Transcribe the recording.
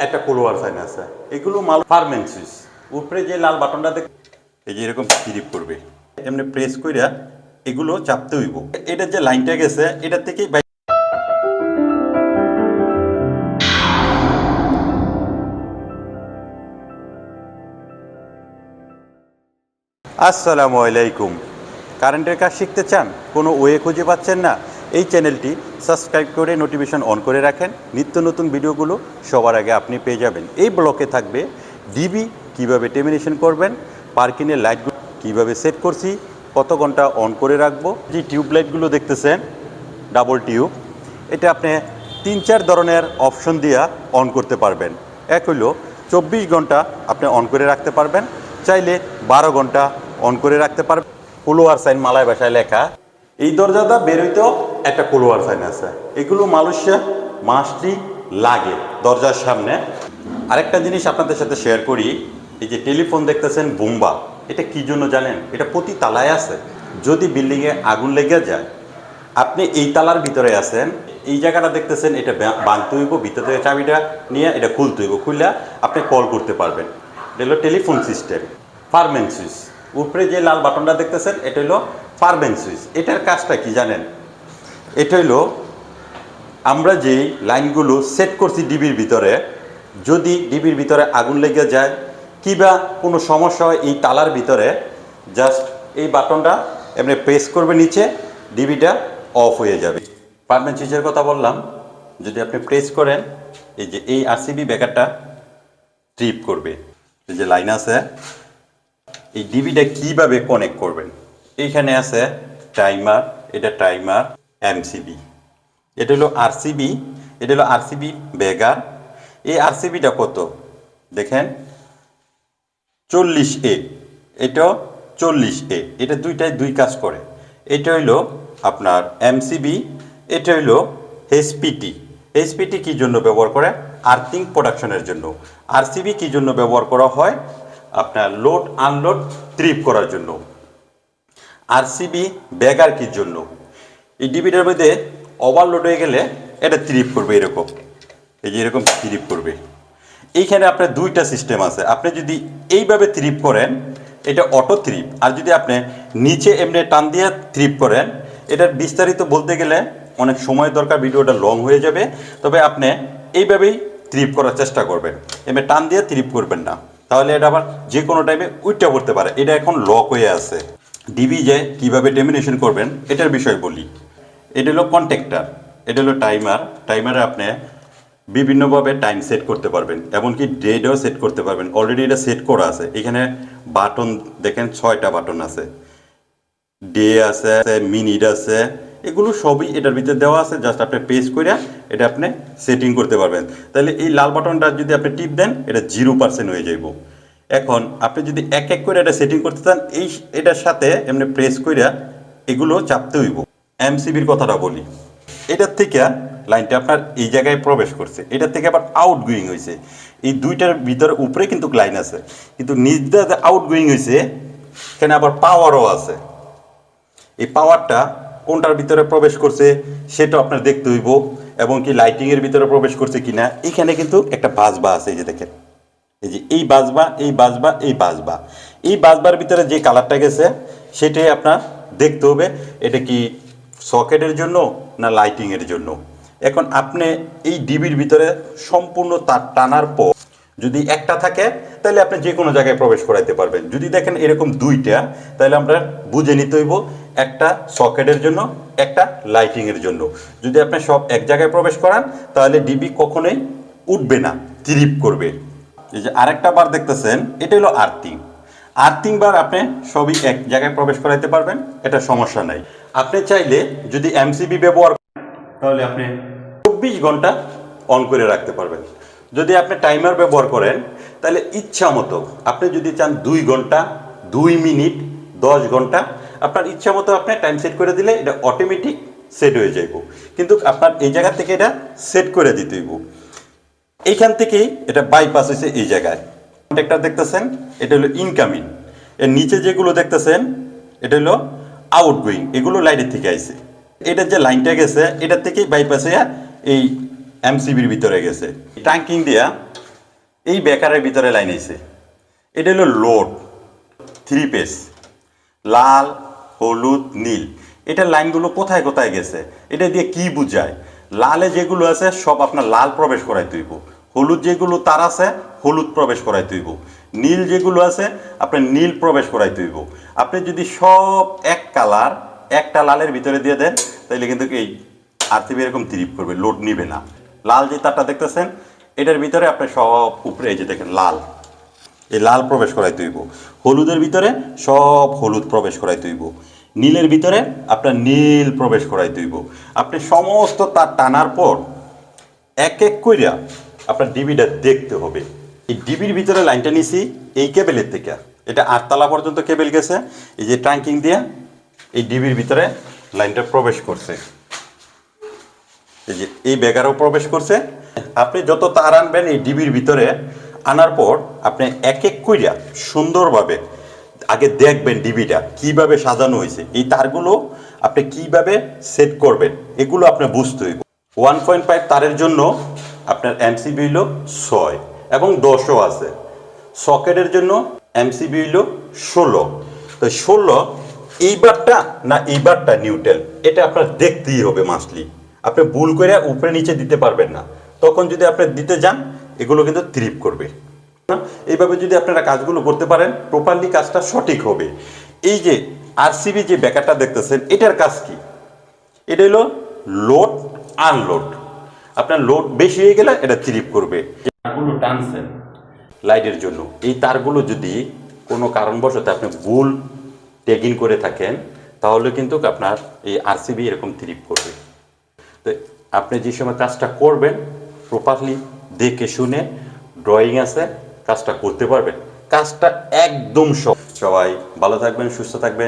একটা কোলোয়ার সাইন আছে, এগুলো মাল পারমেন্ট সুইচ। উপরে যে লাল বাটনটা দেখ, এই যে এরকম ক্লিক করবে, এমনি প্রেস কইরা এগুলো চাপতে হইব। এটা যে লাইনটা গেছে এটা থেকেই আসসালামু আলাইকুম। কারেন্টের কাজ শিখতে চান, কোনো ওয়ে খুঁজে পাচ্ছেন না? এই চ্যানেলটি সাবস্ক্রাইব করে নোটিফিকেশন অন করে রাখেন, নিত্য নতুন ভিডিওগুলো সবার আগে আপনি পেয়ে যাবেন। এই ব্লকে থাকবে ডিবি কীভাবে টেমিনেশন করবেন, পার্কিংয়ের লাইটগুলো কীভাবে সেট করছি, কত ঘন্টা অন করে রাখবো। যে টিউব লাইটগুলো দেখতেছেন ডাবল টিউব, এটা আপনি 3-4 ধরনের অপশন দিয়ে অন করতে পারবেন। এক হইল 24 ঘন্টা আপনি অন করে রাখতে পারবেন, চাইলে 12 ঘন্টা অন করে রাখতে পারবেন। কোলোয়ার সাইন মালয় ভাষায় লেখা। এই দরজাটা বেরোইতেও একটা কোলোয়ার সাইন আছে, এগুলো মালয়েশিয়া মাস্টলি লাগে দরজার সামনে। আরেকটা জিনিস আপনাদের সাথে শেয়ার করি, এই যে টেলিফোন দেখতেছেন বুম্বা, এটা কি জন্য জানেন? এটা প্রতি তালায় আছে। যদি বিল্ডিংয়ে আগুন লেগে যায়, আপনি এই তালার ভিতরে আছেন, এই জায়গাটা দেখতেছেন, এটা ভাঙতে হইব, ভিতর থেকে চাবিটা নিয়ে এটা খুলতে হইব, খুললে আপনি কল করতে পারবেন। এটা হলো টেলিফোন সিস্টেম। পারমেন্ট সুইচ, উপরে যে লাল বাটনটা দেখতেছেন এটা হলো পারমেন্ট সুইচ। এটার কাজটা কি জানেন? এটা হলো আমরা যেই লাইনগুলো সেট করছি ডিবির ভিতরে, যদি ডিবির ভিতরে আগুন লেগে যায় কিংবা কোনো সমস্যা হয় এই তালার ভিতরে, জাস্ট এই বাটনটা এমনি প্রেস করবে নিচে, ডিবিটা অফ হয়ে যাবে। পারমেন্ট সুইচের কথা বললাম, যদি আপনি প্রেস করেন এই যে এই আরসিবি ব্রেকারটা ট্রিপ করবে। এই যে লাইন আছে, এই ডিবিটা কিভাবে কানেক্ট করবেন, এইখানে আছে টাইমার, এটা টাইমার, এমসিবি, এটা হলো আরসিবি, এটা হলো আরসিবি ব্রেকার। এই আরসিবিটা কত দেখেন, 40A, এটাও 40A, এটা দুইটাই দুই কাজ করে। এটা হইলো আপনার এমসিবি, এটা হইলো এইচপিটি। এইচপিটি কী জন্য ব্যবহার করে? আর্থিং প্রোডাকশনের জন্য। আরসিবি কী জন্য ব্যবহার করা হয়? আপনার লোড আনলোড ট্রিপ করার জন্য। আরসিবি ব্যাগার কী জন্য? এই ডিবিটার মধ্যে ওভারলোড হয়ে গেলে এটা ট্রিপ করবে এরকম, এই যে এরকম ট্রিপ করবে। এইখানে আপনার দুইটা সিস্টেম আছে, আপনি যদি এইভাবে ট্রিপ করেন এটা অটো ট্রিপ, আর যদি আপনি নিচে এমনি টান দিয়ে ট্রিপ করেন, এটার বিস্তারিত বলতে গেলে অনেক সময় দরকার, ভিডিওটা লং হয়ে যাবে। তবে আপনি এইভাবেই ট্রিপ করার চেষ্টা করবেন, এমনি টান দিয়ে ট্রিপ করবেন না, তাহলে এটা আবার যে কোনো টাইমে উইটটা পড়তে পারে। এটা এখন লক হয়ে আছে। ডিবি যে কীভাবে টেমিনেশন করবেন এটার বিষয় বলি। এটা হলো কন্ট্যাক্টার, এটা হলো টাইমার। টাইমারে আপনি বিভিন্নভাবে টাইম সেট করতে পারবেন, এমনকি ডেটও সেট করতে পারবেন। অলরেডি এটা সেট করা আছে। এখানে বাটন দেখেন 6টা বাটন আছে, ডে আছে, মিনিট আছে, এগুলো সবই এটার ভিতরে দেওয়া আছে। জাস্ট আপনি প্রেস করে এটা আপনি সেটিং করতে পারবেন। তাহলে এই লাল বাটনটা যদি আপনি টিপ দেন এটা 0% হয়ে যাইব। এখন আপনি যদি এক এক করে এটা সেটিং করতে চান, এটার সাথে এমনি প্রেস করে এগুলো চাপতে হইব। এমসিবির কথাটা বলি, এটার থেকে লাইনটা আপনার এই জায়গায় প্রবেশ করছে, এটার থেকে আবার আউট গোয়িং হয়েছে। এই দুইটার ভিতরে উপরে কিন্তু লাইন আছে, কিন্তু নিচ দিয়ে আউট গোয়িং হয়েছে, এখানে আবার পাওয়ারও আছে। এই পাওয়ারটা কোনটার ভিতরে প্রবেশ করছে সেটা আপনার দেখতে হইব, এবং কি লাইটিংয়ের ভিতরে প্রবেশ করছে কিনা। এখানে কিন্তু একটা বাজবা আছে, এই যে দেখেন, এই যে এই বাজবা, এই বাজবা, এই বাজবা, এই বাজবার ভিতরে যে কালারটা গেছে সেটাই আপনার দেখতে হবে, এটা কি সকেটের জন্য না লাইটিংয়ের জন্য। এখন আপনি এই ডিবির ভিতরে সম্পূর্ণ তার টানার পর যদি একটা থাকে তাহলে আপনি যে কোনো জায়গায় প্রবেশ করাইতে পারবেন। যদি দেখেন এরকম দুইটা, তাহলে আমরা বুঝে নিতে হইব একটা সকেটের জন্য, একটা লাইটিংয়ের জন্য। যদি আপনি সব এক জায়গায় প্রবেশ করান তাহলে ডিবি কখনোই উঠবে না, ট্রিপ করবে। এই যে আরেকটা বার দেখতেছেন, এটা হলো আর্থিং। আর্থিং বার আপনি সবই এক জায়গায় প্রবেশ করাইতে পারবেন, এটা সমস্যা নাই। আপনি চাইলে যদি এমসিবি ব্যবহার তাহলে আপনি 24 ঘন্টা অন করে রাখতে পারবেন। যদি আপনি টাইমার ব্যবহার করেন তাহলে ইচ্ছা মতো, আপনি যদি চান 2 ঘন্টা, 2 মিনিট, 10 ঘন্টা, আপনার ইচ্ছা মতো আপনি টাইম সেট করে দিলে এটা অটোমেটিক সেট হয়ে যাইব। কিন্তু আপনার এই জায়গা থেকে এটা সেট করে দিতে হইব। এইখান থেকেই এটা বাইপাস হয়েছে এই জায়গায়। কন্ট্যাক্টর দেখতেছেন, এটা হলো ইনকামিং। এর নিচে যেগুলো দেখতেছেন এটা হলো আউটগোয়িং, এগুলো লাইটের থেকে আইছে। এটার যে লাইনটা গেছে এটার থেকেই বাইপাস হয়ে এই এমসিবির ভিতরে গেছে। ট্যাঙ্কিং দিয়া এই বেকারের ভিতরে লাইন আইছে, এটা হলো লোড 3 পেজ, লাল হলুদ নীল। এটার লাইনগুলো কোথায় কোথায় গেছে, এটা দিয়ে কি বুঝায়? লালে যেগুলো আছে সব আপনার লাল প্রবেশ করাই তুইব, হলুদ যেগুলো তার আছে হলুদ প্রবেশ করাই তুইব, নীল যেগুলো আছে আপনার নীল প্রবেশ করাই তুইব। আপনি যদি সব এক কালার একটা লালের ভিতরে দিয়ে দেন তাহলে কিন্তু এই আরসিবি এরকম ত্রিপ করবে, লোড নিবে না। লাল যে তারটা দেখতেছেন এটার ভিতরে আপনি সব উপরে এই যে দেখেন লাল, এই লাল প্রবেশ করাই তুইব, হলুদের ভিতরে সব হলুদ প্রবেশ করাই তুইব, নীলের ভিতরে আপনার নীল প্রবেশ করাই তুইব। আপনি সমস্ত তার টানার পর এক এক কইরা আপনার ডিবিটা দেখতে হবে। এই ডিবির ভিতরে লাইনটা নিছি এই কেবেলের থেকে, এটা 8 তলা পর্যন্ত কেবেল গেছে, এই যে ট্রাঙ্কিং দিয়ে এই ডিবির ভিতরে লাইনটা প্রবেশ করছে, এই যে এই বেগারও প্রবেশ করছে। আপনি যত তার আনবেন এই ডিবির ভিতরে আনার পর আপনি এক এক কইরা সুন্দরভাবে আগে দেখবেন ডিবিটা কিভাবে সাজানো হয়েছে, এই তারগুলো আপনি কিভাবে সেট করবেন এগুলো আপনি বুঝতে হইব। 1.5 তারের জন্য আপনার এমসিবি হইল 6 এবং 10ও আছে, সকেটের জন্য এমসিবি হইল 16। তো 16 এইবারটা না এইবারটা নিউট্রাল, এটা আপনার দেখতেই হবে মাসলি। আপনি ভুল করে উপরে নিচে দিতে পারবেন না, তখন যদি আপনি দিতে যান এগুলো কিন্তু ত্রিপ করবে। এইভাবে যদি আপনারা কাজগুলো করতে পারেন প্রপারলি কাজটা সঠিক হবে। এই যে আরসিবি যে ব্যাকারটা দেখতেছেন এটার কাজ কি? এটা হলো লোড আনলোড, আপনার লোড বেশি হয়ে গেলে এটা ত্রিপ করবে। যে তারগুলো টানছেন লাইটের জন্য, এই তারগুলো যদি কোনো কারণবশত আপনি ভুল ট্যাগিং করে থাকেন তাহলে কিন্তু আপনার এই আরসিবি এরকম ত্রিপ করবে। তো আপনি যে সময় কাজটা করবেন প্রপারলি দেখে শুনে ড্রয়িং আছে কাজটা করতে পারবেন, কাজটা একদম সবাই ভালো থাকবেন, সুস্থ থাকবেন।